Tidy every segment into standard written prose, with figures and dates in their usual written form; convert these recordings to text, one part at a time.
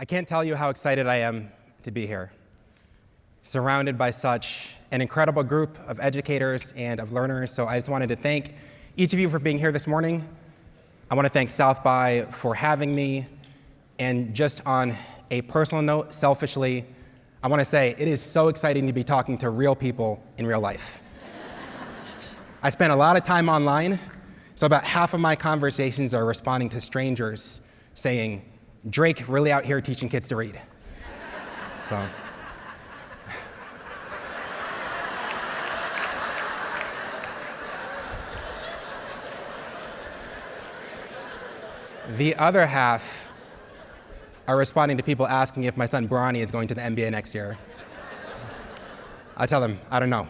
I can't tell you how excited I am to be here, surrounded by such an incredible group of educators and of learners. So I just wanted to thank each of you for being here this morning. I want to thank South by for having me. And just on a personal note, selfishly, I want to say it is so exciting to be talking to real people in real life. I spent a lot of time online, so about half of my conversations are responding to strangers saying, "Drake really out here teaching kids to read." So. The other half are responding to people asking if my son Bronny is going to the NBA next year. I tell them, I don't know.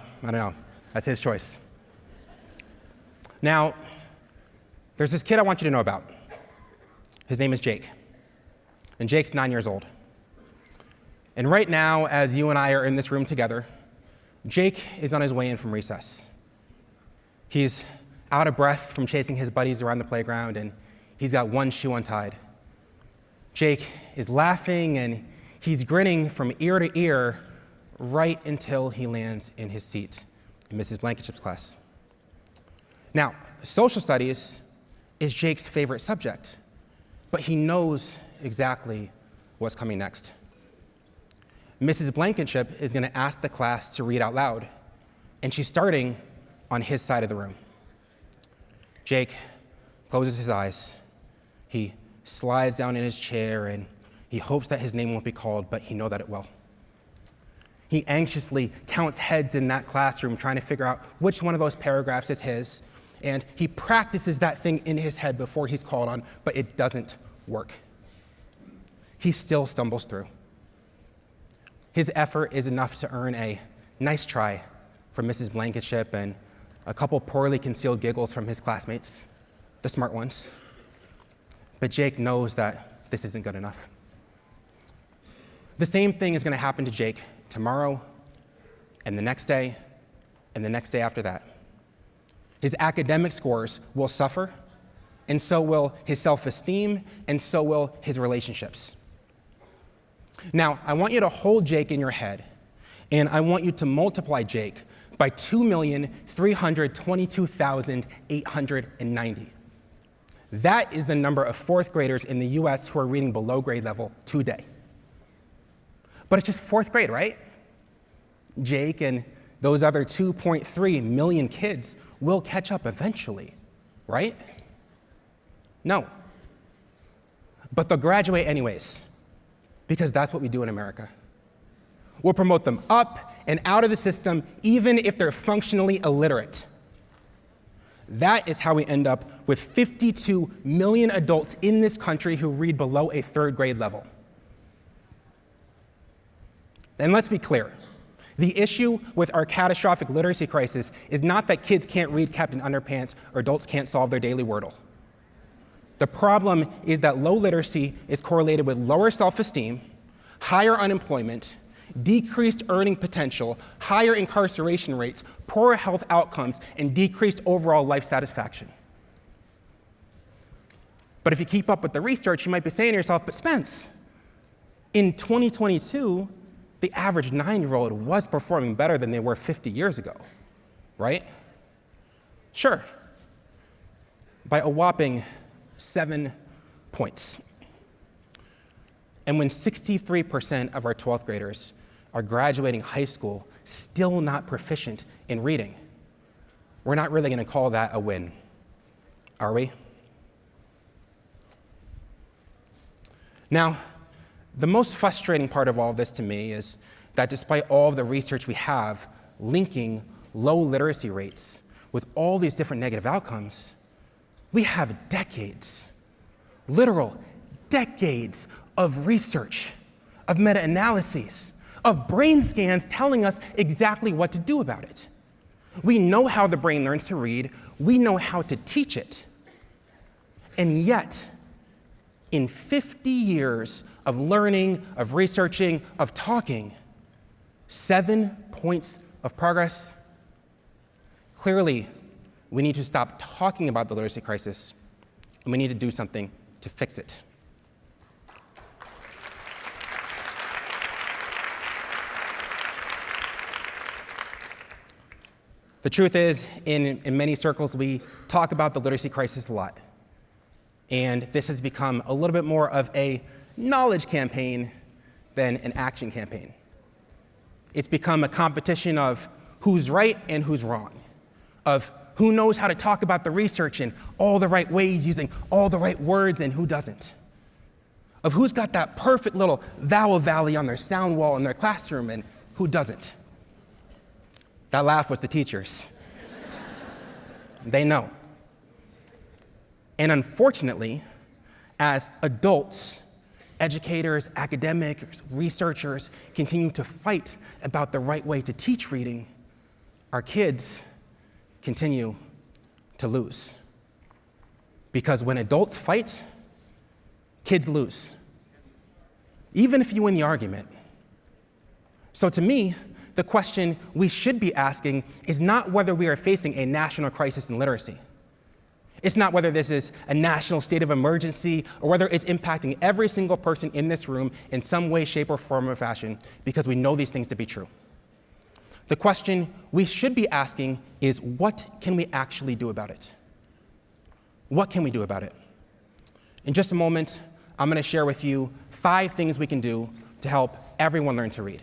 That's his choice. Now, there's this kid I want you to know about. His name is Jake. And Jake's 9 years old. And right now, as you and I are in this room together, Jake is on his way in from recess. He's out of breath from chasing his buddies around the playground, and he's got one shoe untied. Jake is laughing and he's grinning from ear to ear right until he lands in his seat in Mrs. Blankenship's class. Now, social studies is Jake's favorite subject, but he knows exactly what's coming next. Mrs. Blankenship is going to ask the class to read out loud, and she's starting on his side of the room. Jake closes his eyes. He slides down in his chair, and he hopes that his name won't be called, but he knows that it will. He anxiously counts heads in that classroom, trying to figure out which one of those paragraphs is his, and he practices that thing in his head before he's called on, but it doesn't work. He still stumbles through. His effort is enough to earn a nice try from Mrs. Blankenship and a couple poorly concealed giggles from his classmates, the smart ones. But Jake knows that this isn't good enough. The same thing is going to happen to Jake tomorrow, and the next day, and the next day after that. His academic scores will suffer, and so will his self-esteem, and so will his relationships. Now, I want you to hold Jake in your head, and I want you to multiply Jake by 2,322,890. That is the number of fourth graders in the US who are reading below grade level today. But it's just fourth grade, right? Jake and those other 2.3 million kids will catch up eventually, right? No. But they'll graduate anyways, because that's what we do in America. We'll promote them up and out of the system, even if they're functionally illiterate. That is how we end up with 52 million adults in this country who read below a third grade level. And let's be clear, the issue with our catastrophic literacy crisis is not that kids can't read Captain Underpants or adults can't solve their daily Wordle. The problem is that low literacy is correlated with lower self-esteem, higher unemployment, decreased earning potential, higher incarceration rates, poorer health outcomes, and decreased overall life satisfaction. But if you keep up with the research, you might be saying to yourself, but Spence, in 2022, the average 9-year-old was performing better than they were 50 years ago, right? Sure, by a whopping 7 points. And when 63% of our 12th graders are graduating high school still not proficient in reading, we're not really going to call that a win, are we? Now, the most frustrating part of all of this to me is that despite all of the research we have linking low literacy rates with all these different negative outcomes, we have decades, literal decades of research, of meta-analyses, of brain scans telling us exactly what to do about it. We know how the brain learns to read. We know how to teach it. And yet, in 50 years of learning, of researching, of talking, 7 points of progress. Clearly, we need to stop talking about the literacy crisis, and we need to do something to fix it. The truth is, in many circles, we talk about the literacy crisis a lot. And this has become a little bit more of a knowledge campaign than an action campaign. It's become a competition of who's right and who's wrong, of who knows how to talk about the research in all the right ways, using all the right words, and who doesn't, of who's got that perfect little vowel valley on their sound wall in their classroom and who doesn't. That laugh was the teachers. They know. And unfortunately, as adults, educators, academics, researchers continue to fight about the right way to teach reading, our kids continue to lose. Because when adults fight, kids lose, even if you win the argument. So to me, the question we should be asking is not whether we are facing a national crisis in literacy. It's not whether this is a national state of emergency or whether it's impacting every single person in this room in some way, shape, or form or fashion, because we know these things to be true. The question we should be asking is, what can we actually do about it? What can we do about it? In just a moment, I'm going to share with you 5 things we can do to help everyone learn to read.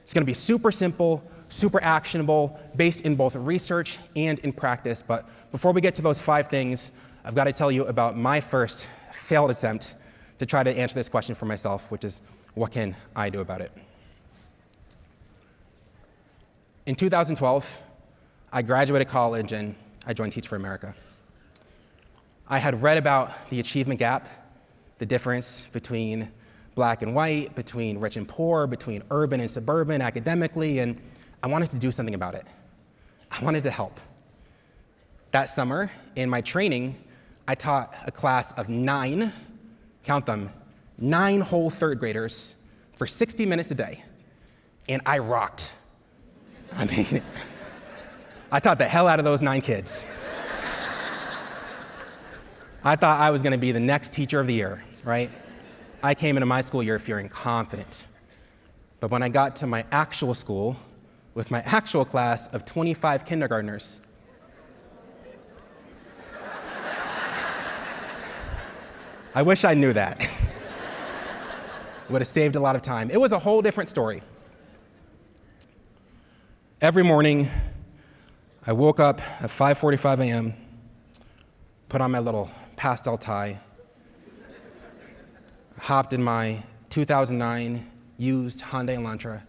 It's going to be super simple, super actionable, based in both research and in practice. But before we get to those 5 things, I've got to tell you about my first failed attempt to try to answer this question for myself, which is, what can I do about it? In 2012, I graduated college and I joined Teach for America. I had read about the achievement gap, the difference between black and white, between rich and poor, between urban and suburban academically, and I wanted to do something about it. I wanted to help. That summer, in my training, I taught a class of 9, count them, 9 whole 3rd graders for 60 minutes a day, and I rocked. I mean, I taught the hell out of those 9 kids. I thought I was going to be the next teacher of the year, right? I came into my school year feeling confident. But when I got to my actual school with my actual class of 25 kindergartners, I wish I knew that. Would have saved a lot of time. It was a whole different story. Every morning, I woke up at 5:45 a.m., put on my little pastel tie, hopped in my 2009 used Hyundai Elantra,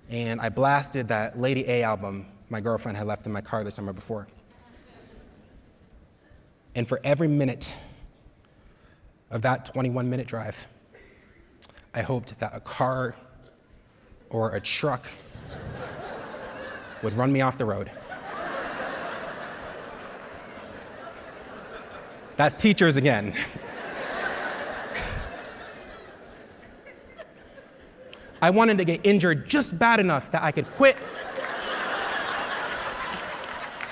and I blasted that Lady A album my girlfriend had left in my car the summer before. And for every minute of that 21-minute drive, I hoped that a car or a truck would run me off the road. That's teachers again. I wanted to get injured just bad enough that I could quit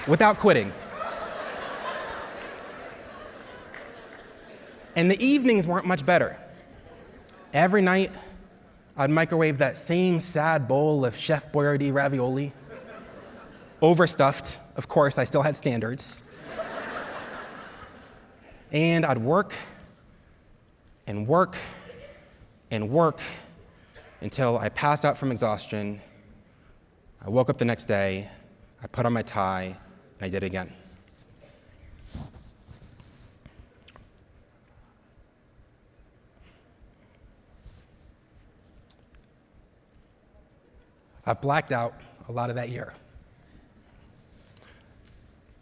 without quitting. And the evenings weren't much better. Every night, I'd microwave that same sad bowl of Chef Boyardee ravioli, overstuffed. Of course, I still had standards. And I'd work and work and work until I passed out from exhaustion. I woke up the next day, I put on my tie, and I did it again. I've blacked out a lot of that year.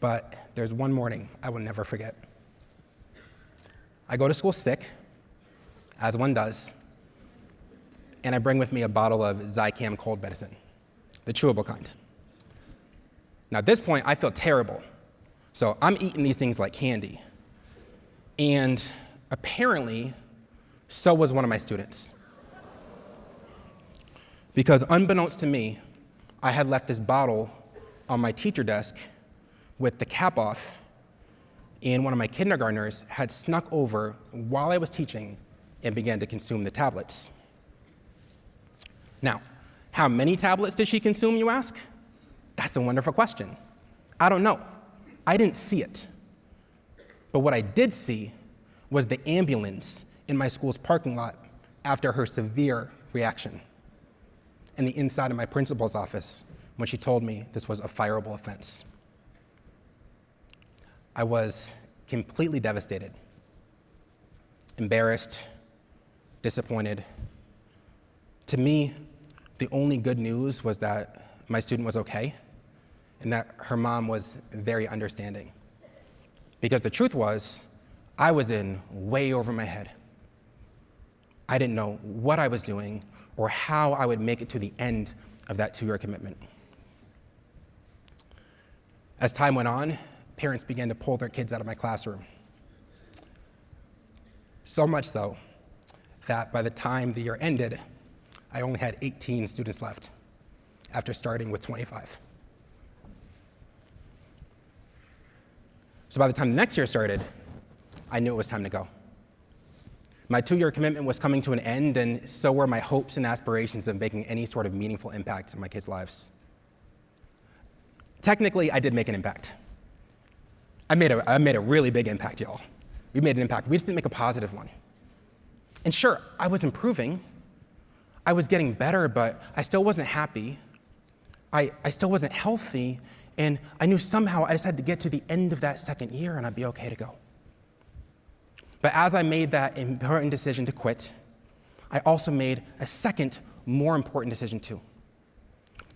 But there's one morning I will never forget. I go to school sick, as one does, and I bring with me a bottle of Zicam cold medicine, the chewable kind. Now at this point, I feel terrible. So I'm eating these things like candy. And apparently, so was one of my students. Because unbeknownst to me, I had left this bottle on my teacher desk with the cap off, and one of my kindergartners had snuck over while I was teaching and began to consume the tablets. Now, how many tablets did she consume, you ask? That's a wonderful question. I don't know. I didn't see it. But what I did see was the ambulance in my school's parking lot after her severe reaction, and the inside of my principal's office when she told me this was a fireable offense. I was completely devastated, embarrassed, disappointed. To me, the only good news was that my student was okay and that her mom was very understanding. Because the truth was, I was in way over my head. I didn't know what I was doing or how I would make it to the end of that 2-year commitment. As time went on, parents began to pull their kids out of my classroom. So much so that by the time the year ended, I only had 18 students left after starting with 25. So by the time the next year started, I knew it was time to go. My 2-year commitment was coming to an end, and so were my hopes and aspirations of making any sort of meaningful impact in my kids' lives. Technically, I did make an impact. I made a really big impact, y'all. We made an impact. We just didn't make a positive one. And sure, I was improving. I was getting better, but I still wasn't happy. I still wasn't healthy, and I knew somehow I just had to get to the end of that 2nd year and I'd be okay to go. But as I made that important decision to quit, I also made a second, more important decision too.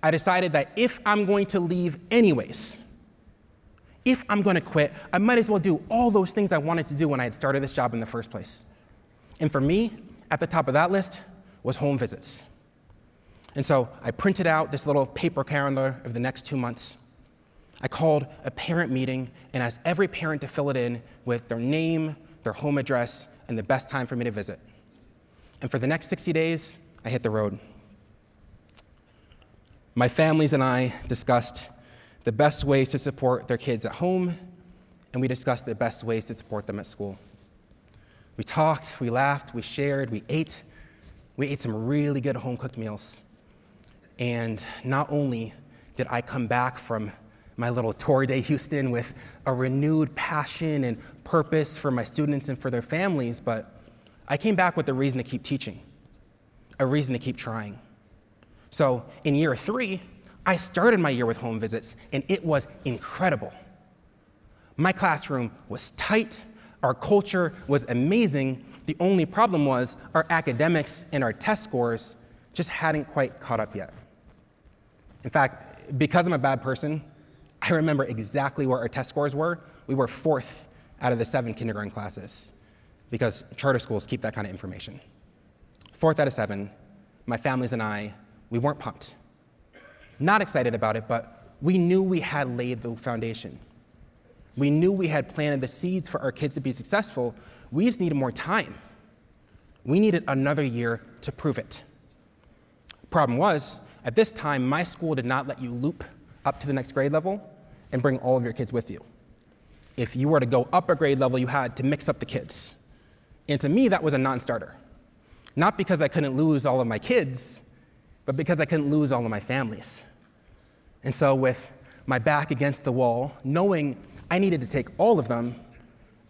I decided that if I'm going to leave anyways, if I'm going to quit, I might as well do all those things I wanted to do when I had started this job in the first place. And for me, at the top of that list was home visits. And so I printed out this little paper calendar of the next 2 months. I called a parent meeting and asked every parent to fill it in with their name, their home address, and the best time for me to visit. And for the next 60 days, I hit the road. My families and I discussed the best ways to support their kids at home, and we discussed the best ways to support them at school. We talked, we laughed, we shared, we ate some really good home-cooked meals. And not only did I come back from my little tour de Houston with a renewed passion and purpose for my students and for their families, but I came back with a reason to keep teaching, a reason to keep trying. So in year 3, I started my year with home visits, and it was incredible. My classroom was tight, our culture was amazing. The only problem was our academics and our test scores just hadn't quite caught up yet. In fact, because I'm a bad person, I remember exactly where our test scores were. We were 4th out of the 7 kindergarten classes, because charter schools keep that kind of information. 4th out of 7, my families and I, we weren't pumped. Not excited about it, but we knew we had laid the foundation. We knew we had planted the seeds for our kids to be successful. We just needed more time. We needed another year to prove it. Problem was, at this time, my school did not let you loop up to the next grade level and bring all of your kids with you. If you were to go up a grade level, you had to mix up the kids. And to me, that was a non-starter. Not because I couldn't lose all of my kids, but because I couldn't lose all of my families. And so with my back against the wall, knowing I needed to take all of them,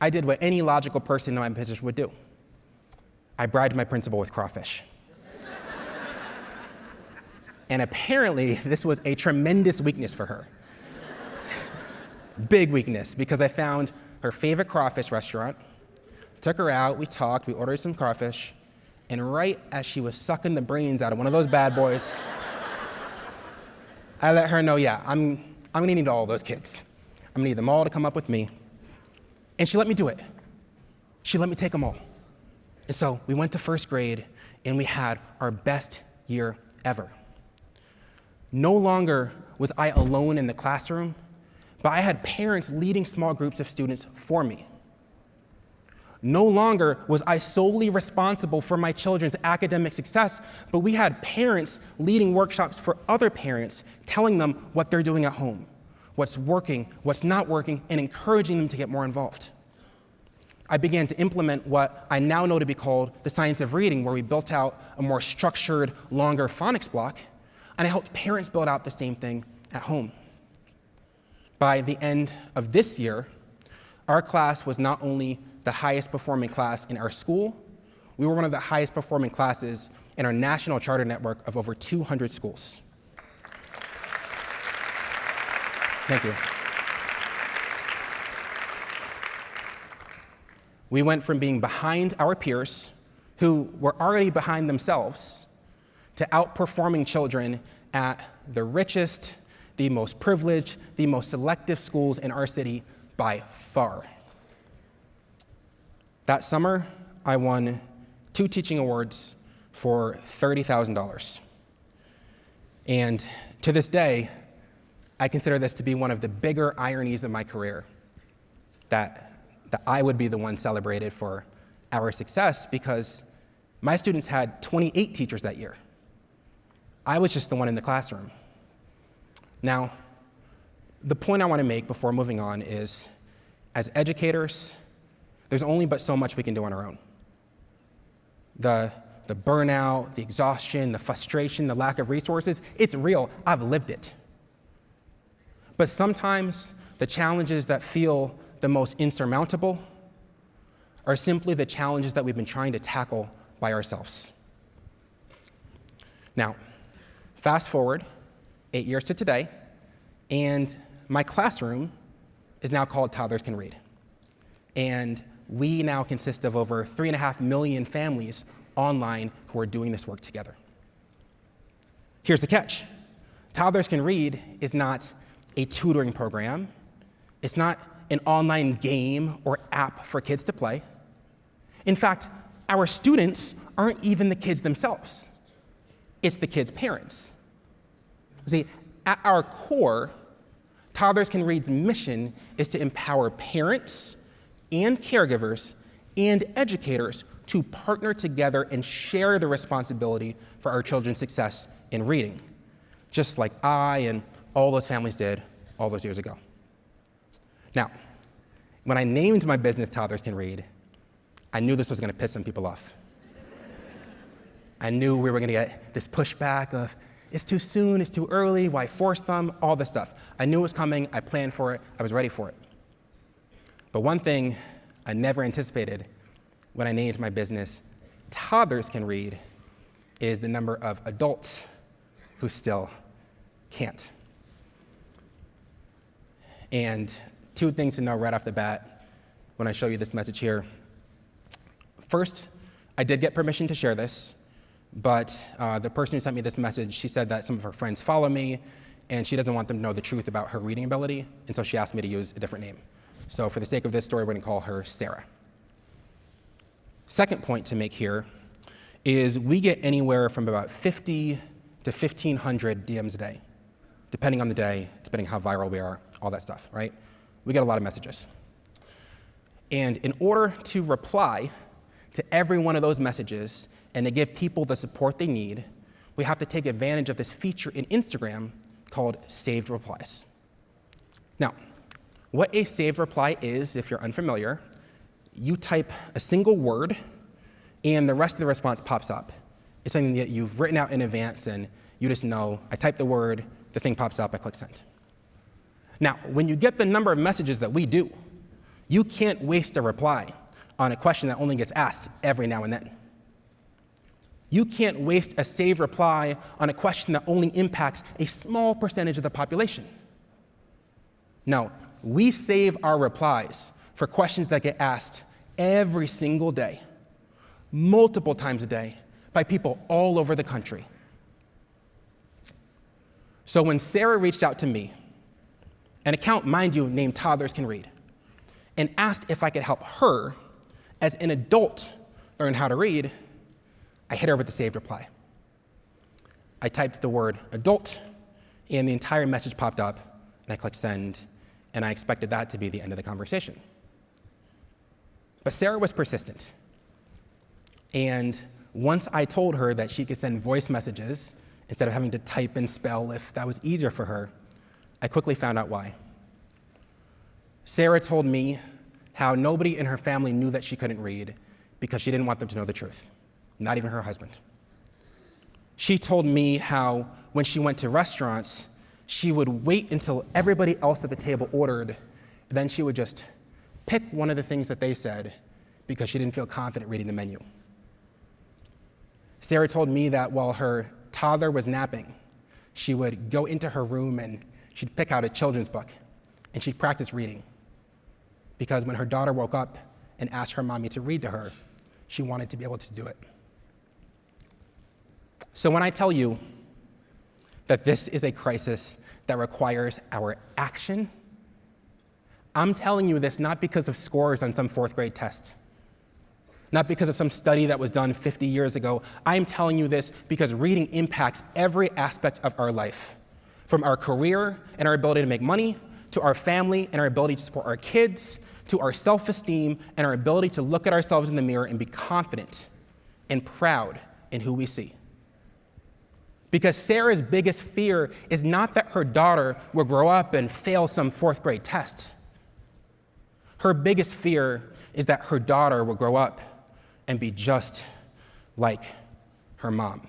I did what any logical person in my position would do. I bribed my principal with crawfish. And apparently, this was a tremendous weakness for her. Big weakness, because I found her favorite crawfish restaurant, took her out, we talked, we ordered some crawfish, and right as she was sucking the brains out of one of those bad boys, I let her know, yeah, I'm gonna need all those kids. I'm gonna need them all to come up with me. And she let me do it. She let me take them all. And so we went to 1st grade, and we had our best year ever. No longer was I alone in the classroom, but I had parents leading small groups of students for me. No longer was I solely responsible for my children's academic success, but we had parents leading workshops for other parents, telling them what they're doing at home, what's working, what's not working, and encouraging them to get more involved. I began to implement what I now know to be called the science of reading, where we built out a more structured, longer phonics block, and I helped parents build out the same thing at home. By the end of this year, our class was not only the highest performing class in our school, we were one of the highest performing classes in our national charter network of over 200 schools. Thank you. We went from being behind our peers, who were already behind themselves, to outperforming children at the richest, the most privileged, the most selective schools in our city by far. That summer, I won 2 teaching awards for $30,000. And to this day, I consider this to be one of the bigger ironies of my career, that I would be the one celebrated for our success, because my students had 28 teachers that year. I was just the one in the classroom. Now, the point I want to make before moving on is, as educators, there's only but so much we can do on our own. The burnout, the exhaustion, the frustration, the lack of resources, it's real. I've lived it. But sometimes the challenges that feel the most insurmountable are simply the challenges that we've been trying to tackle by ourselves. Now, fast forward 8 years to today, and my classroom is now called Toddlers Can Read. And we now consist of over 3.5 million families online who are doing this work together. Here's the catch. Toddlers Can Read is not a tutoring program. It's not an online game or app for kids to play. In fact, our students aren't even the kids themselves. It's the kids' parents. See, at our core, Toddlers Can Read's mission is to empower parents and caregivers and educators to partner together and share the responsibility for our children's success in reading, just like I and all those families did all those years ago. Now, when I named my business Toddlers Can Read, I knew this was going to piss some people off. I knew we were going to get this pushback of, it's too soon, it's too early, why force them, all this stuff. I knew it was coming, I planned for it, I was ready for it. But one thing I never anticipated when I named my business Toddlers Can Read is the number of adults who still can't. And 2 things to know right off the bat when I show you this message here. First, I did get permission to share this, but the person who sent me this message, she said that some of her friends follow me, and she doesn't want them to know the truth about her reading ability, and so she asked me to use a different name. So for the sake of this story, we're going to call her Sarah. Second point to make here is we get anywhere from about 50 to 1,500 DMs a day, depending on the day, depending how viral we are, all that stuff, right? We get a lot of messages. And in order to reply to every one of those messages and to give people the support they need, we have to take advantage of this feature in Instagram called saved replies. Now, what a saved reply is, if you're unfamiliar, you type a single word and the rest of the response pops up. It's something that you've written out in advance and you just know, I type the word, the thing pops up, I click send. Now, when you get the number of messages that we do, you can't waste a reply on a question that only gets asked every now and then. You can't waste a saved reply on a question that only impacts a small percentage of the population. No, we save our replies for questions that get asked every single day, multiple times a day, by people all over the country. So when Sarah reached out to me, an account, mind you, named Toddlers Can Read, and asked if I could help her, as an adult, learn how to read, I hit her with the saved reply. I typed the word adult, and the entire message popped up, and I clicked send, and I expected that to be the end of the conversation. But Sarah was persistent. And once I told her that she could send voice messages instead of having to type and spell if that was easier for her, I quickly found out why. Sarah told me how nobody in her family knew that she couldn't read because she didn't want them to know the truth, not even her husband. She told me how when she went to restaurants, she would wait until everybody else at the table ordered, and then she would just pick one of the things that they said because she didn't feel confident reading the menu. Sarah told me that while her toddler was napping, she would go into her room and she'd pick out a children's book and she'd practice reading. Because when her daughter woke up and asked her mommy to read to her, she wanted to be able to do it. So when I tell you that this is a crisis that requires our action, I'm telling you this not because of scores on some fourth grade test, not because of some study that was done 50 years ago. I'm telling you this because reading impacts every aspect of our life, from our career and our ability to make money, to our family and our ability to support our kids, to our self-esteem and our ability to look at ourselves in the mirror and be confident and proud in who we see. Because Sarah's biggest fear is not that her daughter will grow up and fail some fourth grade test. Her biggest fear is that her daughter will grow up and be just like her mom.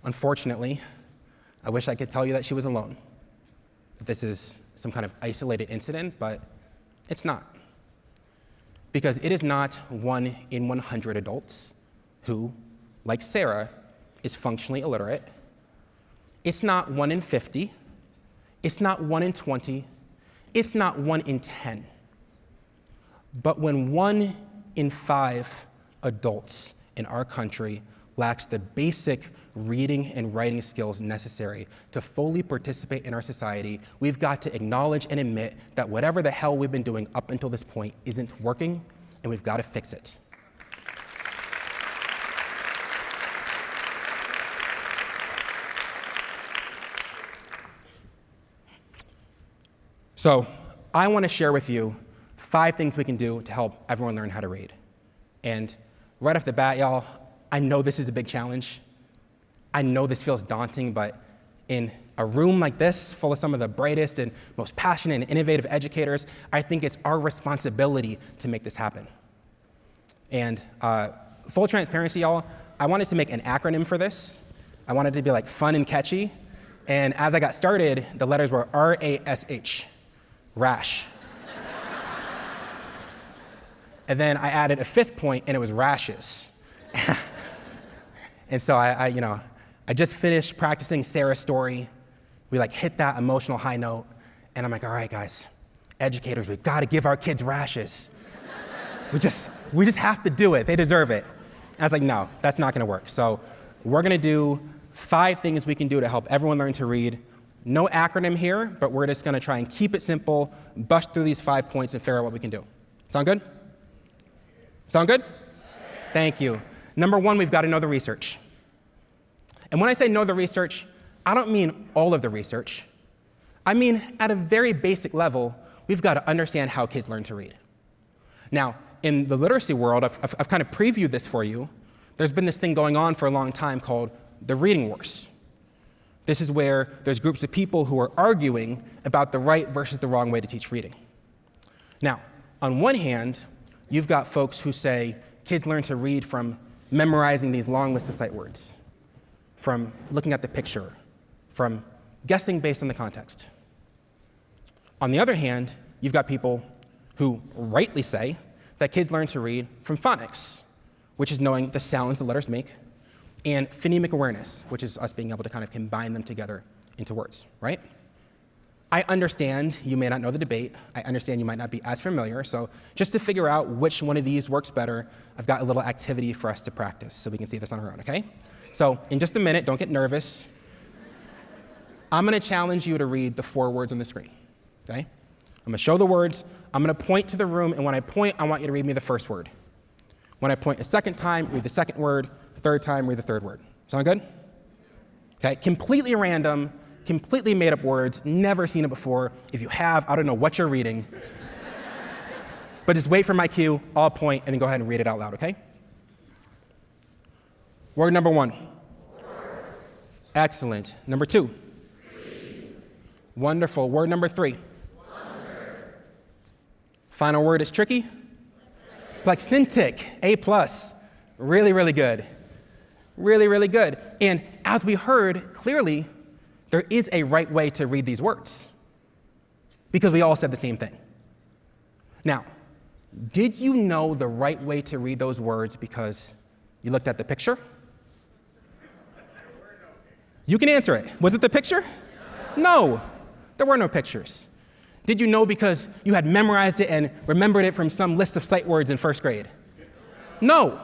Unfortunately, I wish I could tell you that she was alone, that this is some kind of isolated incident, but it's not. Because it is not 1 in 100 adults who, like Sarah, is functionally illiterate. It's not 1 in 50. It's not 1 in 20. It's not 1 in 10. But when 1 in 5 adults in our country lacks the basic reading and writing skills necessary to fully participate in our society, we've got to acknowledge and admit that whatever the hell we've been doing up until this point isn't working, and we've got to fix it. So I want to share with you 5 things we can do to help everyone learn how to read. And right off the bat, y'all, I know this is a big challenge. I know this feels daunting, but in a room like this, full of some of the brightest and most passionate and innovative educators, I think it's our responsibility to make this happen. And full transparency, y'all, I wanted to make an acronym for this. I wanted it to be like fun and catchy. And as I got started, the letters were R-A-S-H, rash. And then I added a 5th point, and it was rashes. And so I just finished practicing Sarah's story. We hit that emotional high note, and I'm like, all right, guys, educators, we've got to give our kids rashes. We just have to do it. They deserve it. And I was like, no, that's not going to work. So we're going to do 5 things we can do to help everyone learn to read. No acronym here, but we're just going to try and keep it simple, bust through these 5 points, and figure out what we can do. Sound good? Sound good? Thank you. Number 1, we've got to know the research. And when I say know the research, I don't mean all of the research. I mean, at a very basic level, we've got to understand how kids learn to read. Now, in the literacy world, I've kind of previewed this for you. There's been this thing going on for a long time called the reading wars. This is where there's groups of people who are arguing about the right versus the wrong way to teach reading. Now, on one hand, you've got folks who say kids learn to read from memorizing these long lists of sight words, from looking at the picture, from guessing based on the context. On the other hand, you've got people who rightly say that kids learn to read from phonics, which is knowing the sounds the letters make, and phonemic awareness, which is us being able to kind of combine them together into words, right? I understand you may not know the debate. I understand you might not be as familiar. So just to figure out which one of these works better, I've got a little activity for us to practice so we can see this on our own, okay? So in just a minute, don't get nervous. I'm going to challenge you to read the 4 words on the screen, okay? I'm going to show the words. I'm going to point to the room, and when I point, I want you to read me the first word. When I point a second time, read the second word. The third time, read the third word. Sound good? Okay, completely random, completely made up words, never seen it before. If you have, I don't know what you're reading. But just wait for my cue, I'll point, and then go ahead and read it out loud, okay? Word number 1. Excellent. Number 2. Wonderful. Word number 3. Final word is tricky. Plexintic, A+. Really, really good. Really, really good. And as we heard, clearly, there is a right way to read these words because we all said the same thing. Now, did you know the right way to read those words because you looked at the picture? You can answer it. Was it the picture? No, there were no pictures. Did you know because you had memorized it and remembered it from some list of sight words in first grade? No.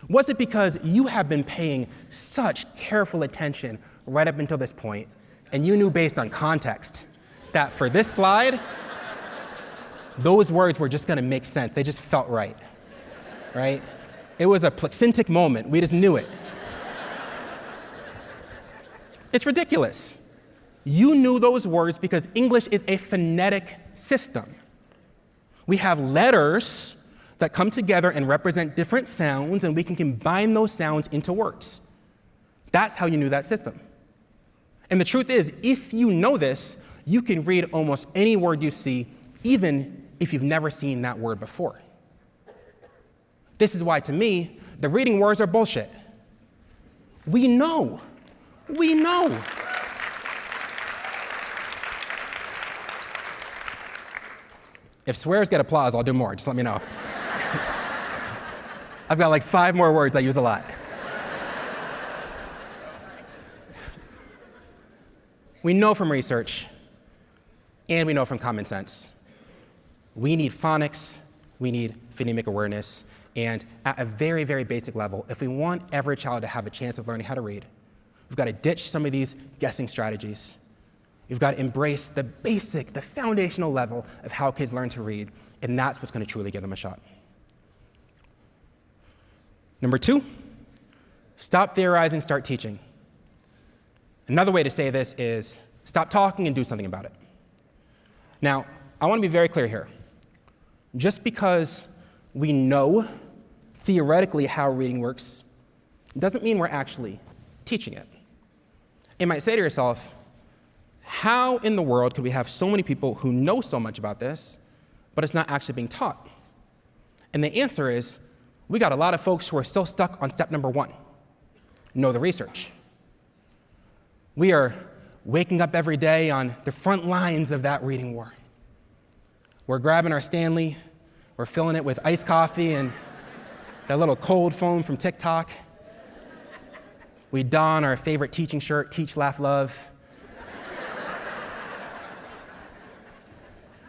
Was it because you have been paying such careful attention right up until this point, and you knew based on context that for this slide, those words were just going to make sense. They just felt right, right? It was a placentic moment. We just knew it. It's ridiculous. You knew those words because English is a phonetic system. We have letters that come together and represent different sounds, and we can combine those sounds into words. That's how you knew that system. And the truth is, if you know this, you can read almost any word you see, even if you've never seen that word before. This is why, to me, the reading words are bullshit. We know. We know. If swears get applause, I'll do more. Just let me know. I've got like 5 more words I use a lot. We know from research, and we know from common sense. We need phonics, we need phonemic awareness, and at a very, very basic level, if we want every child to have a chance of learning how to read, we've got to ditch some of these guessing strategies. We've got to embrace the basic, the foundational level of how kids learn to read, and that's what's going to truly give them a shot. Number 2, stop theorizing, start teaching. Another way to say this is stop talking and do something about it. Now, I want to be very clear here. Just because we know theoretically how reading works doesn't mean we're actually teaching it. You might say to yourself, how in the world could we have so many people who know so much about this, but it's not actually being taught? And the answer is, we got a lot of folks who are still stuck on step number 1, know the research. We are waking up every day on the front lines of that reading war. We're grabbing our Stanley, we're filling it with iced coffee and that little cold foam from TikTok. We don our favorite teaching shirt, Teach, Laugh, Love.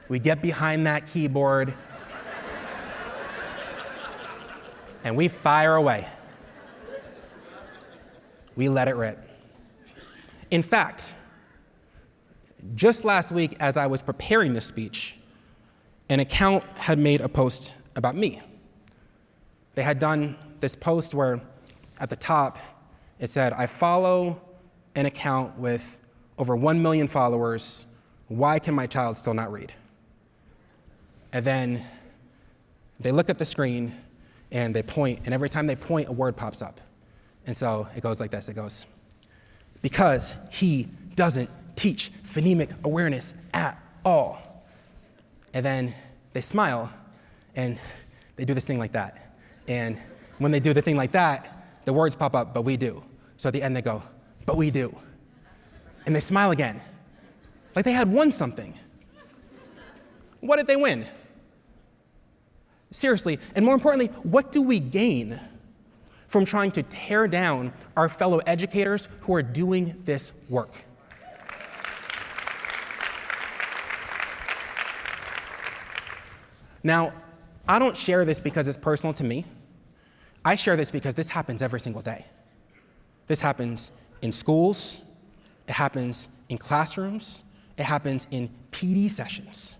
We get behind that keyboard and we fire away. We let it rip. In fact, just last week as I was preparing this speech, an account had made a post about me. They had done this post where at the top it said, I follow an account with over 1 million followers. Why can my child still not read? And then they look at the screen and they point, and every time they point, a word pops up. And so it goes like this. It goes, because he doesn't teach phonemic awareness at all. And then they smile and they do this thing like that. And when they do the thing like that, the words pop up, but we do. So at the end they go, but we do. And they smile again, like they had won something. What did they win? Seriously, and more importantly, what do we gain from trying to tear down our fellow educators who are doing this work? Now, I don't share this because it's personal to me. I share this because this happens every single day. This happens in schools, it happens in classrooms, it happens in PD sessions.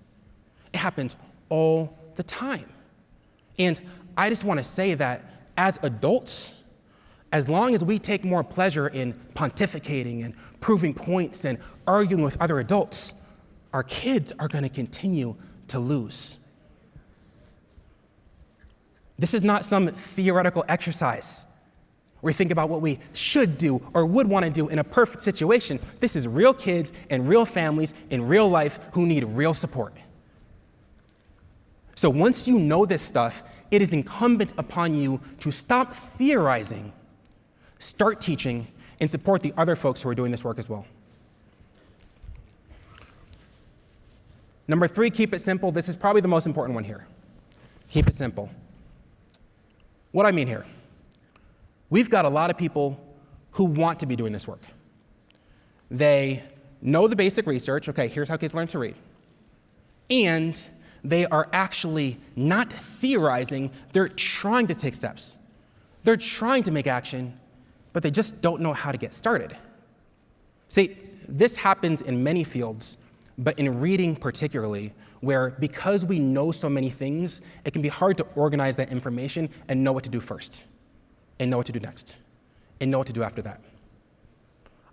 It happens all the time. And I just want to say that as adults, as long as we take more pleasure in pontificating and proving points and arguing with other adults, our kids are going to continue to lose. This is not some theoretical exercise where we think about what we should do or would want to do in a perfect situation. This is real kids and real families in real life who need real support. So once you know this stuff, it is incumbent upon you to stop theorizing, start teaching, and support the other folks who are doing this work as well. Number 3, keep it simple. This is probably the most important one here. Keep it simple. What do I mean here? We've got a lot of people who want to be doing this work. They know the basic research. Okay, here's how kids learn to read. And they are actually not theorizing. They're trying to take steps. They're trying to make action, but they just don't know how to get started. See, this happens in many fields, but in reading particularly, where because we know so many things, it can be hard to organize that information and know what to do first, and know what to do next, and know what to do after that.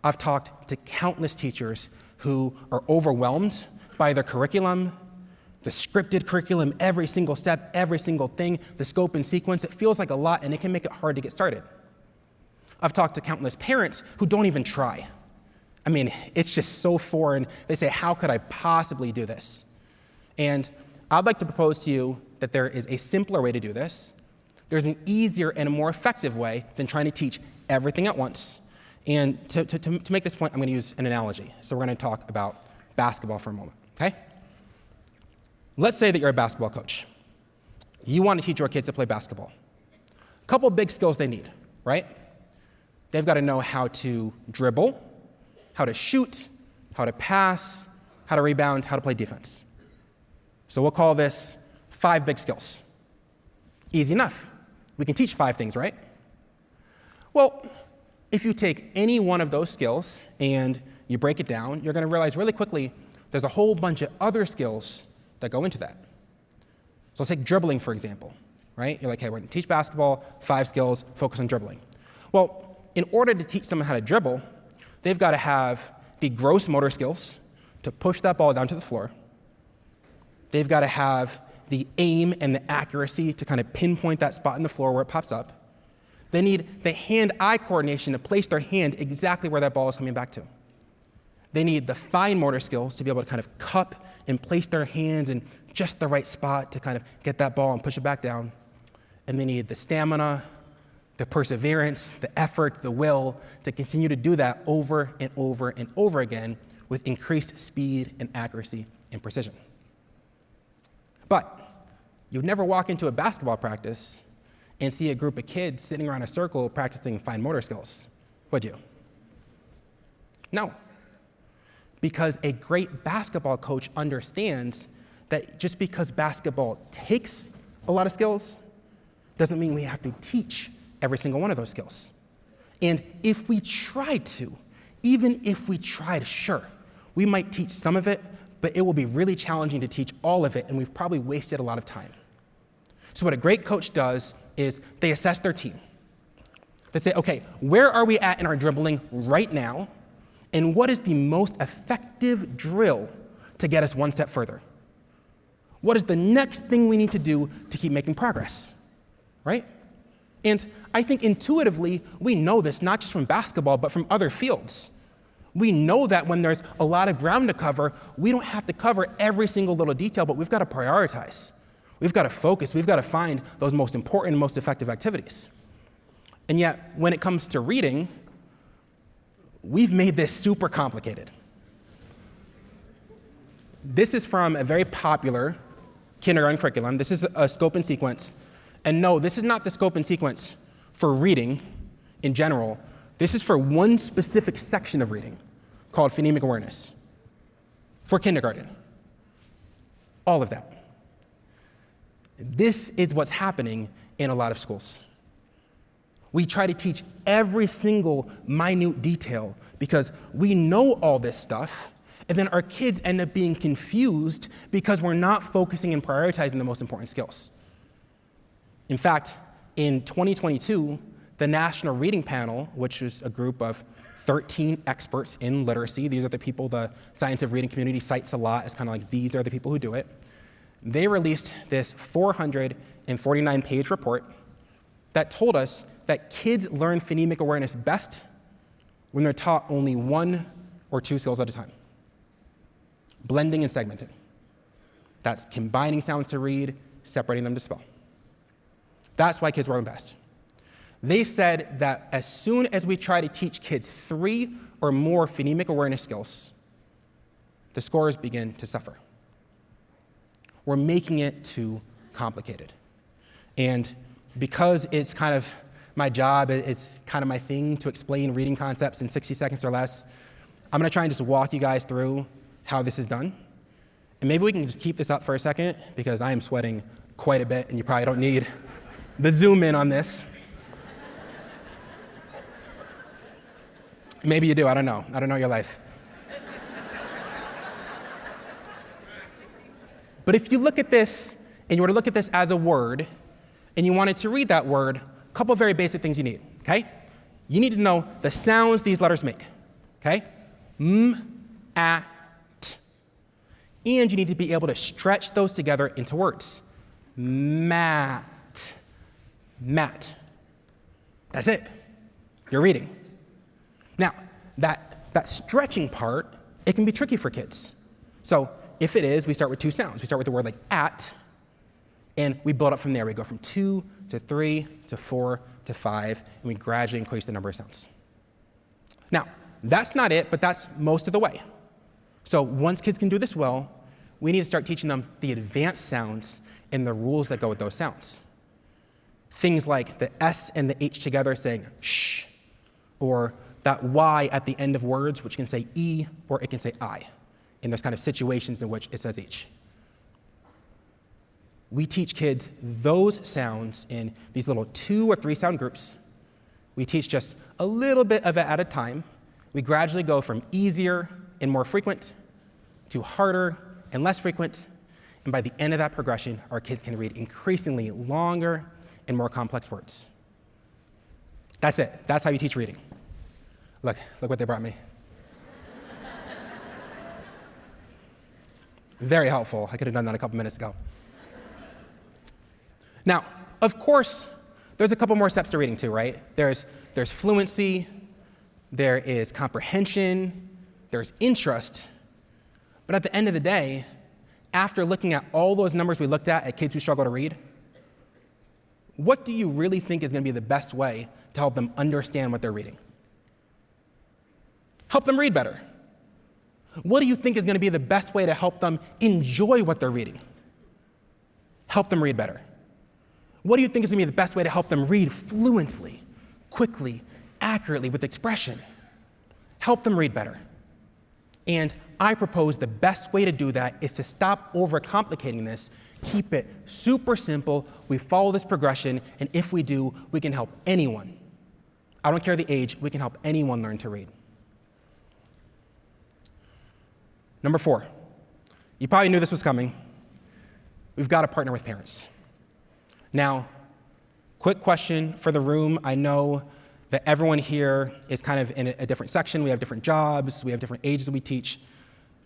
I've talked to countless teachers who are overwhelmed by their curriculum, the scripted curriculum, every single step, every single thing, the scope and sequence. It feels like a lot, and it can make it hard to get started. I've talked to countless parents who don't even try. I mean, it's just so foreign. They say, how could I possibly do this? And I'd like to propose to you that there is a simpler way to do this. There's an easier and a more effective way than trying to teach everything at once. And to make this point, I'm going to use an analogy. So we're going to talk about basketball for a moment, okay? Let's say that you're a basketball coach. You want to teach your kids to play basketball. A couple big skills they need, right? They've got to know how to dribble, how to shoot, how to pass, how to rebound, how to play defense. So we'll call this 5 big skills. Easy enough. We can teach 5 things, right? Well, if you take any one of those skills and you break it down, you're going to realize really quickly there's a whole bunch of other skills that go into that. So let's take dribbling, for example, right? You're like, hey, we're going to teach basketball, 5 skills, focus on dribbling. Well, in order to teach someone how to dribble, they've got to have the gross motor skills to push that ball down to the floor. They've got to have the aim and the accuracy to kind of pinpoint that spot in the floor where it pops up. They need the hand-eye coordination to place their hand exactly where that ball is coming back to. They need the fine motor skills to be able to kind of cup and place their hands in just the right spot to kind of get that ball and push it back down. And they need the stamina, the perseverance, the effort, the will to continue to do that over and over and over again with increased speed and accuracy and precision. But you'd never walk into a basketball practice and see a group of kids sitting around a circle practicing fine motor skills, would you? No. Because a great basketball coach understands that just because basketball takes a lot of skills doesn't mean we have to teach every single one of those skills. And if we tried to, even if we tried, sure, we might teach some of it, but it will be really challenging to teach all of it, and we've probably wasted a lot of time. So what a great coach does is they assess their team. They say, okay, where are we at in our dribbling right now? And what is the most effective drill to get us one step further? What is the next thing we need to do to keep making progress, right? And I think intuitively, we know this not just from basketball, but from other fields. We know that when there's a lot of ground to cover, we don't have to cover every single little detail, but we've got to prioritize. We've got to focus. We've got to find those most important and most effective activities. And yet, when it comes to reading, we've made this super complicated. This is from a very popular kindergarten curriculum. This is a scope and sequence. And no, this is not the scope and sequence for reading in general. This is for one specific section of reading called phonemic awareness for kindergarten. All of that. This is what's happening in a lot of schools. We try to teach every single minute detail because we know all this stuff, and then our kids end up being confused because we're not focusing and prioritizing the most important skills. In fact, in 2022, the National Reading Panel, which is a group of 13 experts in literacy, these are the people the science of reading community cites a lot as kind of like these are the people who do it, they released this 449-page report that told us that kids learn phonemic awareness best when they're taught only 1 or 2 skills at a time. Blending and segmenting. That's combining sounds to read, separating them to spell. That's why kids learn best. They said that as soon as we try to teach kids 3 or more phonemic awareness skills, the scores begin to suffer. We're making it too complicated. And because it's kind of my job, it's kind of my thing to explain reading concepts in 60 seconds or less, I'm going to try and just walk you guys through how this is done. And maybe we can just keep this up for a second, because I am sweating quite a bit, and you probably don't need the zoom in on this. Maybe you do, I don't know. I don't know your life. But if you look at this, and you were to look at this as a word, and you wanted to read that word, a couple of very basic things you need, okay? You need to know the sounds these letters make, okay? M, a, t. And you need to be able to stretch those together into words. Mat, mat. That's it. You're reading. Now, that stretching part, it can be tricky for kids. So if it is, we start with two sounds. We start with the word like at, and we build up from there. We go from 2 to 3 to 4 to 5, and we gradually increase the number of sounds. Now, that's not it, but that's most of the way. So once kids can do this well, we need to start teaching them the advanced sounds and the rules that go with those sounds. Things like the S and the H together saying shh, or that Y at the end of words, which can say E or it can say I. And there's kind of situations in which it says H. We teach kids those sounds in these little 2 or 3 sound groups. We teach just a little bit of it at a time. We gradually go from easier and more frequent to harder and less frequent. And by the end of that progression, our kids can read increasingly longer and more complex words. That's it. That's how you teach reading. Look what they brought me. Very helpful. I could have done that a couple minutes ago. Now, of course, there's a couple more steps to reading too, right? There's fluency, there is comprehension, there's interest. But at the end of the day, after looking at all those numbers we looked at kids who struggle to read, what do you really think is going to be the best way to help them understand what they're reading? Help them read better. What do you think is going to be the best way to help them enjoy what they're reading? Help them read better. What do you think is going to be the best way to help them read fluently, quickly, accurately, with expression? Help them read better. And I propose the best way to do that is to stop overcomplicating this, keep it super simple, we follow this progression, and if we do, we can help anyone. I don't care the age, we can help anyone learn to read. Number 4, you probably knew this was coming. We've got to partner with parents. Now, quick question for the room. I know that everyone here is kind of in a different section. We have different jobs. We have different ages that we teach.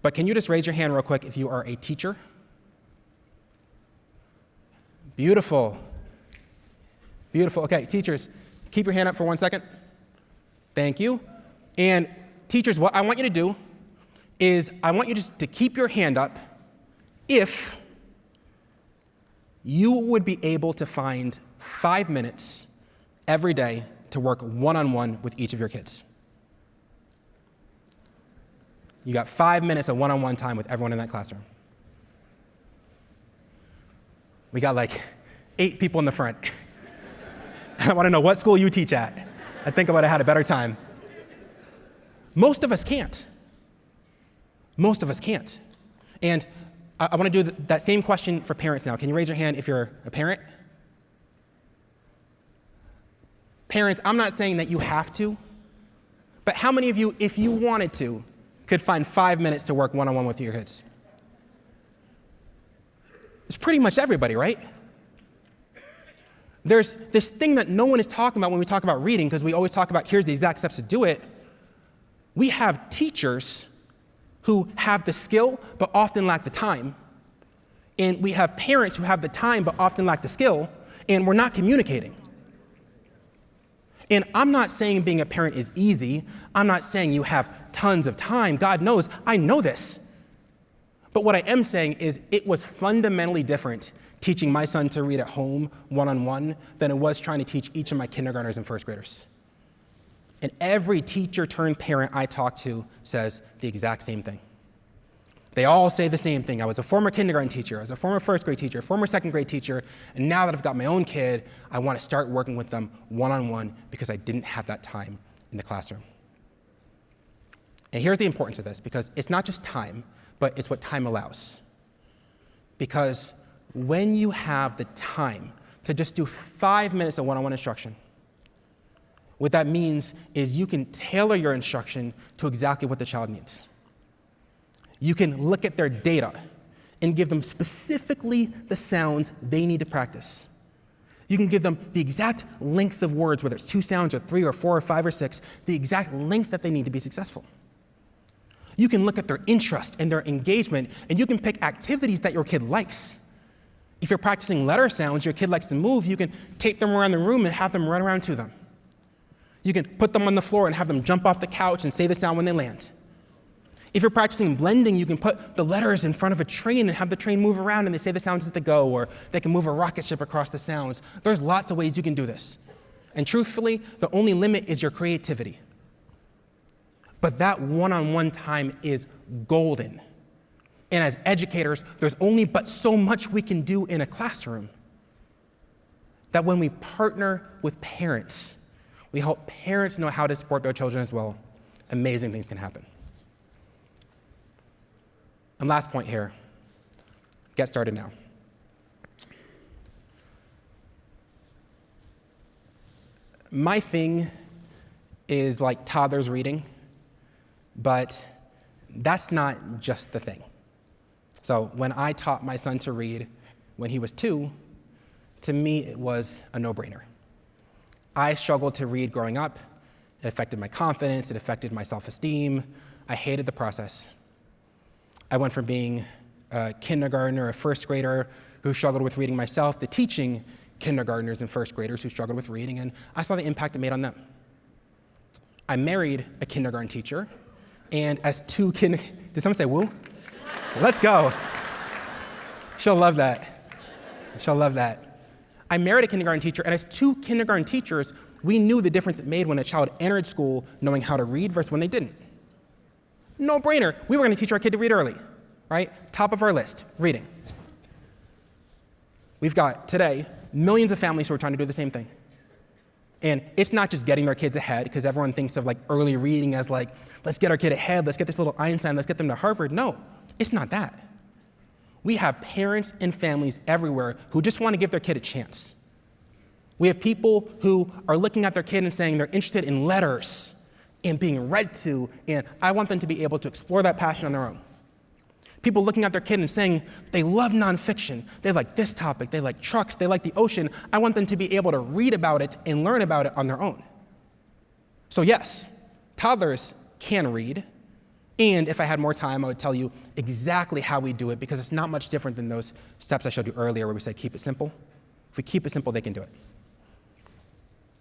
But can you just raise your hand real quick if you are a teacher? Beautiful. Beautiful. Okay, teachers, keep your hand up for 1 second. Thank you. And teachers, what I want you to do is I want you just to keep your hand up if you would be able to find 5 minutes every day to work one-on-one with each of your kids. You got 5 minutes of one-on-one time with everyone in that classroom. We got like 8 people in the front. I want to know what school you teach at. I think I would have had a better time. Most of us can't. Most of us can't. And I want to do that same question for parents now. Can you raise your hand if you're a parent? Parents, I'm not saying that you have to, but how many of you, if you wanted to, could find 5 minutes to work one-on-one with your kids? It's pretty much everybody, right? There's this thing that no one is talking about when we talk about reading, because we always talk about here's the exact steps to do it. We have teachers who have the skill but often lack the time. And we have parents who have the time but often lack the skill, and we're not communicating. And I'm not saying being a parent is easy. I'm not saying you have tons of time. God knows, I know this. But what I am saying is it was fundamentally different teaching my son to read at home one-on-one than it was trying to teach each of my kindergartners and first graders. And every teacher turned parent I talk to says the exact same thing. They all say the same thing. I was a former kindergarten teacher, I was a former first grade teacher, former second grade teacher, and now that I've got my own kid, I want to start working with them one-on-one because I didn't have that time in the classroom. And here's the importance of this, because it's not just time, but it's what time allows. Because when you have the time to just do 5 minutes of one-on-one instruction, what that means is you can tailor your instruction to exactly what the child needs. You can look at their data and give them specifically the sounds they need to practice. You can give them the exact length of words, whether it's 2 sounds or 3 or 4 or 5 or 6, the exact length that they need to be successful. You can look at their interest and their engagement, and you can pick activities that your kid likes. If you're practicing letter sounds, your kid likes to move, you can tape them around the room and have them run around to them. You can put them on the floor and have them jump off the couch and say the sound when they land. If you're practicing blending, you can put the letters in front of a train and have the train move around and they say the sounds as they go, or they can move a rocket ship across the sounds. There's lots of ways you can do this. And truthfully, the only limit is your creativity. But that one-on-one time is golden. And as educators, there's only but so much we can do in a classroom. That when we partner with parents, we help parents know how to support their children as well, amazing things can happen. And last point here, get started now. My thing is like toddlers reading, but that's not just the thing. So when I taught my son to read when he was 2, to me it was a no-brainer. I struggled to read growing up. It affected my confidence, it affected my self-esteem. I hated the process. I went from being a kindergartner, a first grader who struggled with reading myself, to teaching kindergartners and first graders who struggled with reading, and I saw the impact it made on them. I married a kindergarten teacher, and as did someone say woo? Let's go. She'll love that. She'll love that. I married a kindergarten teacher, and as 2 kindergarten teachers, we knew the difference it made when a child entered school knowing how to read versus when they didn't. No brainer. We were going to teach our kid to read early, right? Top of our list, reading. We've got, today, millions of families who are trying to do the same thing. And it's not just getting their kids ahead, because everyone thinks of like early reading as like, let's get our kid ahead, let's get this little Einstein, let's get them to Harvard. No, it's not that. We have parents and families everywhere who just want to give their kid a chance. We have people who are looking at their kid and saying they're interested in letters and being read to, and I want them to be able to explore that passion on their own. People looking at their kid and saying they love nonfiction, they like this topic, they like trucks, they like the ocean. I want them to be able to read about it and learn about it on their own. So yes, toddlers can read, and if I had more time, I would tell you exactly how we do it, because it's not much different than those steps I showed you earlier where we said keep it simple. If we keep it simple, they can do it.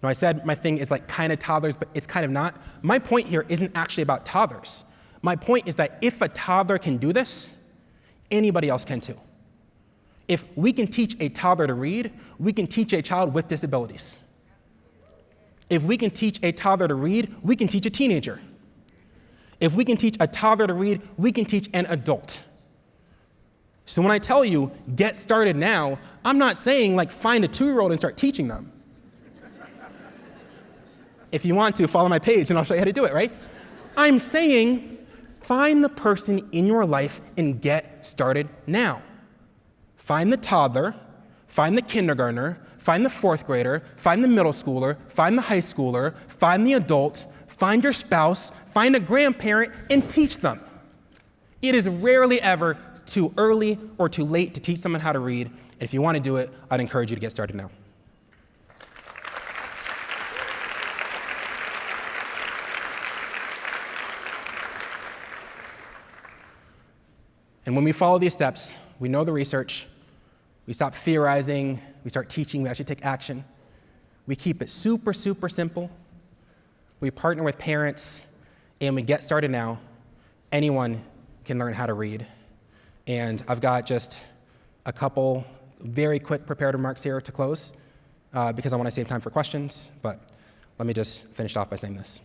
Now, I said my thing is like kind of toddlers, but it's kind of not. My point here isn't actually about toddlers. My point is that if a toddler can do this, anybody else can too. If we can teach a toddler to read, we can teach a child with disabilities. If we can teach a toddler to read, we can teach a teenager. If we can teach a toddler to read, we can teach an adult. So when I tell you, get started now, I'm not saying like find a 2-year-old and start teaching them. If you want to, follow my page and I'll show you how to do it, right? I'm saying find the person in your life and get started now. Find the toddler, find the kindergartner, find the 4th grader, find the middle schooler, find the high schooler, find the adult, find your spouse, find a grandparent, and teach them. It is rarely ever too early or too late to teach someone how to read. And if you want to do it, I'd encourage you to get started now. And when we follow these steps, we know the research, we stop theorizing, we start teaching, we actually take action. We keep it super, super simple. We partner with parents, and we get started now. Anyone can learn how to read. And I've got just a couple very quick prepared remarks here to close, because I want to save time for questions, but let me just finish off by saying this.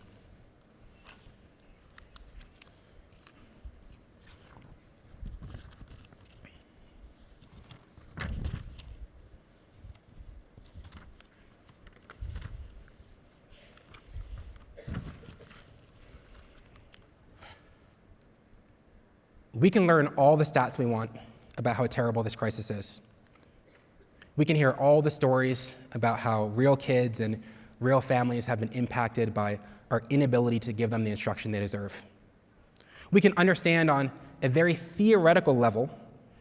We can learn all the stats we want about how terrible this crisis is. We can hear all the stories about how real kids and real families have been impacted by our inability to give them the instruction they deserve. We can understand on a very theoretical level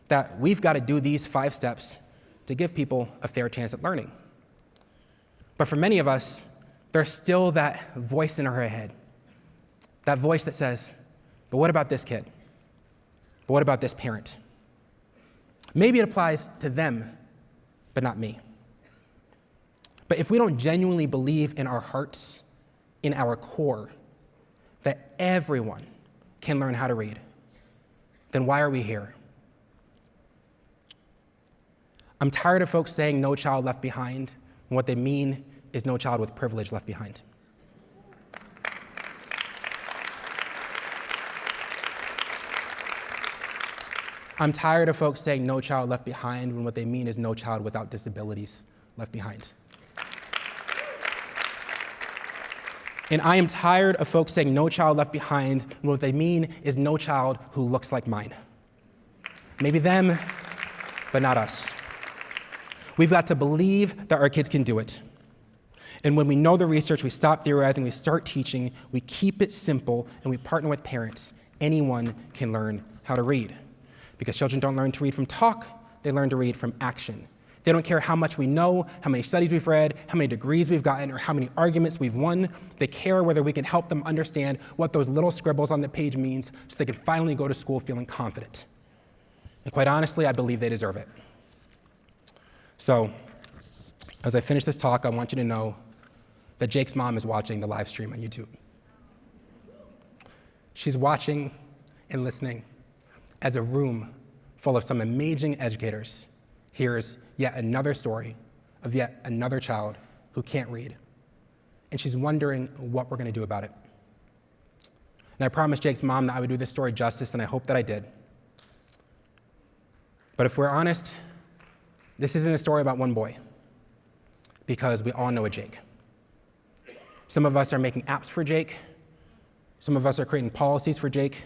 that we've got to do these 5 steps to give people a fair chance at learning. But for many of us, there's still that voice in our head, that voice that says, but what about this kid? But what about this parent? Maybe it applies to them, but not me. But if we don't genuinely believe in our hearts, in our core, that everyone can learn how to read, then why are we here? I'm tired of folks saying no child left behind, and what they mean is no child with privilege left behind. I'm tired of folks saying no child left behind when what they mean is no child without disabilities left behind. And I am tired of folks saying no child left behind when what they mean is no child who looks like mine. Maybe them, but not us. We've got to believe that our kids can do it. And when we know the research, we stop theorizing, we start teaching, we keep it simple, and we partner with parents. Anyone can learn how to read. Because children don't learn to read from talk, they learn to read from action. They don't care how much we know, how many studies we've read, how many degrees we've gotten, or how many arguments we've won. They care whether we can help them understand what those little scribbles on the page means so they can finally go to school feeling confident. And quite honestly, I believe they deserve it. So, as I finish this talk, I want you to know that Jake's mom is watching the live stream on YouTube. She's watching and listening as a room full of some amazing educators hears yet another story of yet another child who can't read. And she's wondering what we're going to do about it. And I promised Jake's mom that I would do this story justice, and I hope that I did. But if we're honest, this isn't a story about one boy, because we all know a Jake. Some of us are making apps for Jake. Some of us are creating policies for Jake.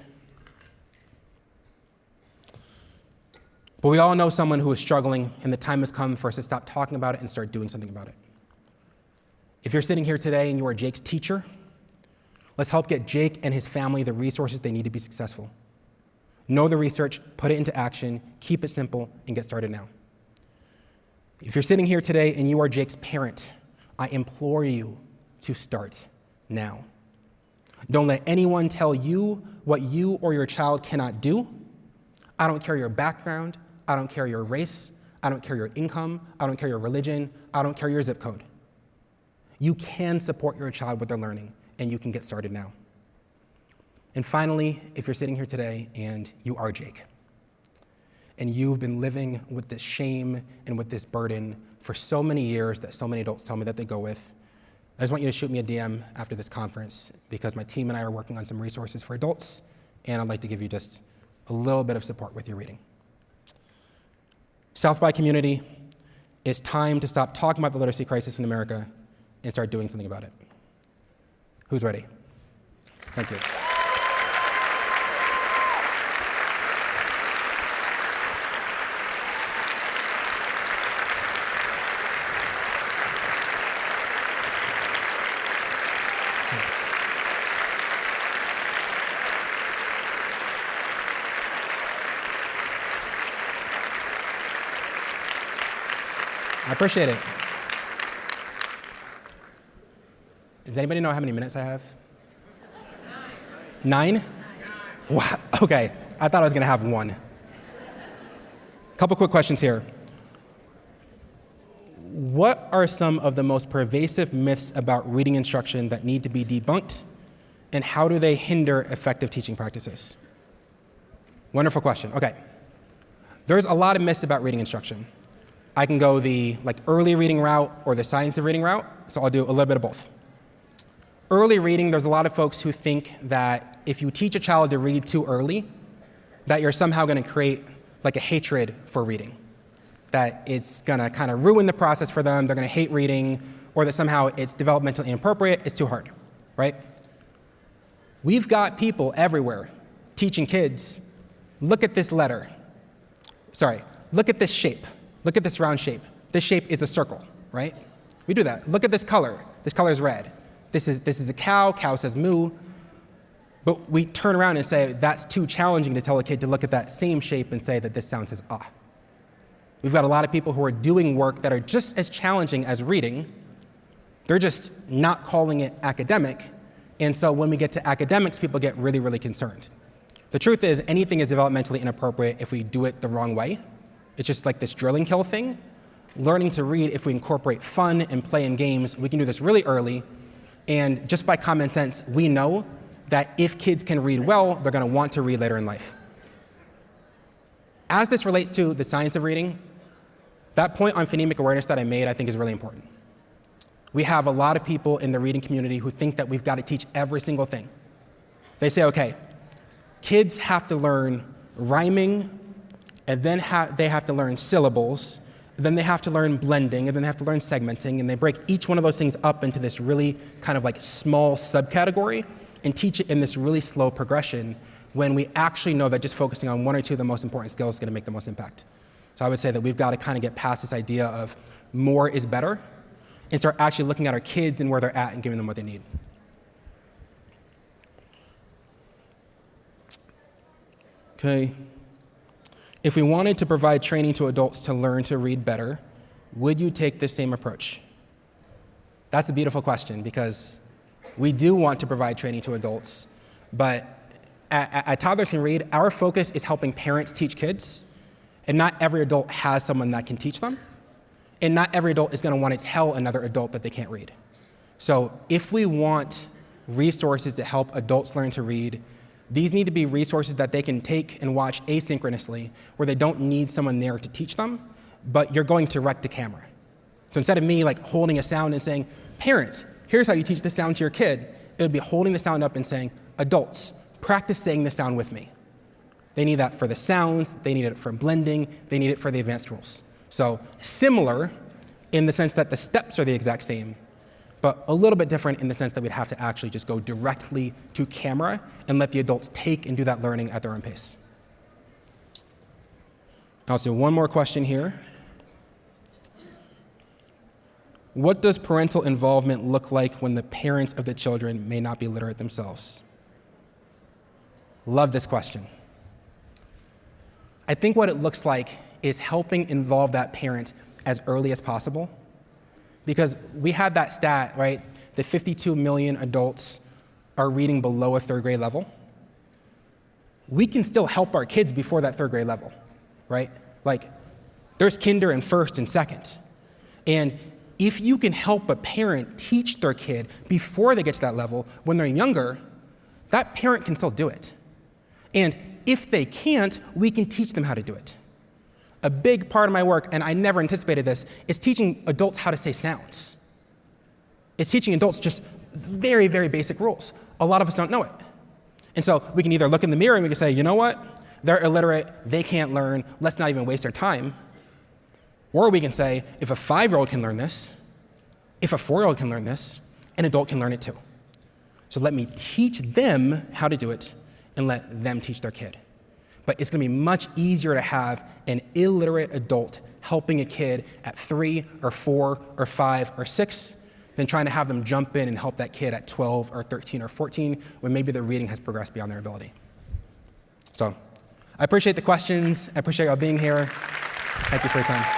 But we all know someone who is struggling, and the time has come for us to stop talking about it and start doing something about it. If you're sitting here today and you are Jake's teacher, let's help get Jake and his family the resources they need to be successful. Know the research, put it into action, keep it simple, and get started now. If you're sitting here today and you are Jake's parent, I implore you to start now. Don't let anyone tell you what you or your child cannot do. I don't care your background. I don't care your race. I don't care your income. I don't care your religion. I don't care your zip code. You can support your child with their learning, and you can get started now. And finally, if you're sitting here today and you are Jake, and you've been living with this shame and with this burden for so many years that so many adults tell me that they go with, I just want you to shoot me a DM after this conference, because my team and I are working on some resources for adults, and I'd like to give you just a little bit of support with your reading. South by community, it's time to stop talking about the literacy crisis in America and start doing something about it. Who's ready? Thank you. I appreciate it. Does anybody know how many minutes I have? 9? Wow. Okay, I thought I was going to have 1. Couple quick questions here. What are some of the most pervasive myths about reading instruction that need to be debunked, and how do they hinder effective teaching practices? Wonderful question. Okay. There's a lot of myths about reading instruction. I can go the early reading route or the science of reading route, so I'll do a little bit of both. Early reading, there's a lot of folks who think that if you teach a child to read too early, that you're somehow going to create a hatred for reading, that it's going to kind of ruin the process for them, they're going to hate reading, or that somehow it's developmentally inappropriate, it's too hard, right? We've got people everywhere teaching kids look at this letter. Sorry, look at this shape. Look at this round shape. This shape is a circle, right? We do that. Look at this color. This color is red. This is a cow. Cow says moo. But we turn around and say that's too challenging to tell a kid to look at that same shape and say that this sound says ah. We've got a lot of people who are doing work that are just as challenging as reading. They're just not calling it academic. And so when we get to academics, people get really, really concerned. The truth is, anything is developmentally inappropriate if we do it the wrong way. It's just like this drill and kill thing. Learning to read, if we incorporate fun and play in games, we can do this really early. And just by common sense, we know that if kids can read well, they're going to want to read later in life. As this relates to the science of reading, that point on phonemic awareness that I made, I think is really important. We have a lot of people in the reading community who think that we've got to teach every single thing. They say, okay, kids have to learn rhyming, and then they have to learn syllables, and then they have to learn blending, and then they have to learn segmenting, and they break each one of those things up into this really kind of like small subcategory and teach it in this really slow progression when we actually know that just focusing on one or two of the most important skills is going to make the most impact. So I would say that we've got to kind of get past this idea of more is better and start actually looking at our kids and where they're at and giving them what they need. Okay. If we wanted to provide training to adults to learn to read better, would you take this same approach? That's a beautiful question, because we do want to provide training to adults, but at Toddlers Can Read, our focus is helping parents teach kids, and not every adult has someone that can teach them, and not every adult is going to want to tell another adult that they can't read. So if we want resources to help adults learn to read, these need to be resources that they can take and watch asynchronously, where they don't need someone there to teach them, but you're going direct to camera. So instead of me like holding a sound and saying, parents, here's how you teach this sound to your kid, it would be holding the sound up and saying, adults, practice saying the sound with me. They need that for the sounds, they need it for blending, they need it for the advanced rules. So similar in the sense that the steps are the exact same, but a little bit different in the sense that we'd have to actually just go directly to camera and let the adults take and do that learning at their own pace. I'll do one more question here. What does parental involvement look like when the parents of the children may not be literate themselves? Love this question. I think what it looks like is helping involve that parent as early as possible. Because we had that stat, right? The 52 million adults are reading below a third grade level. We can still help our kids before that third grade level, right? Like, there's kinder and first and second. And if you can help a parent teach their kid before they get to that level, when they're younger, that parent can still do it. And if they can't, we can teach them how to do it. A big part of my work, and I never anticipated this, is teaching adults how to say sounds. It's teaching adults just very, very basic rules. A lot of us don't know it. And so we can either look in the mirror and we can say, you know what? They're illiterate, they can't learn, let's not even waste our time. Or we can say, if a 5-year-old can learn this, if a 4-year-old can learn this, an adult can learn it too. So let me teach them how to do it and let them teach their kid. But it's going to be much easier to have an illiterate adult helping a kid at 3 or 4 or 5 or 6 than trying to have them jump in and help that kid at 12 or 13 or 14 when maybe their reading has progressed beyond their ability. So I appreciate the questions. I appreciate y'all being here. Thank you for your time.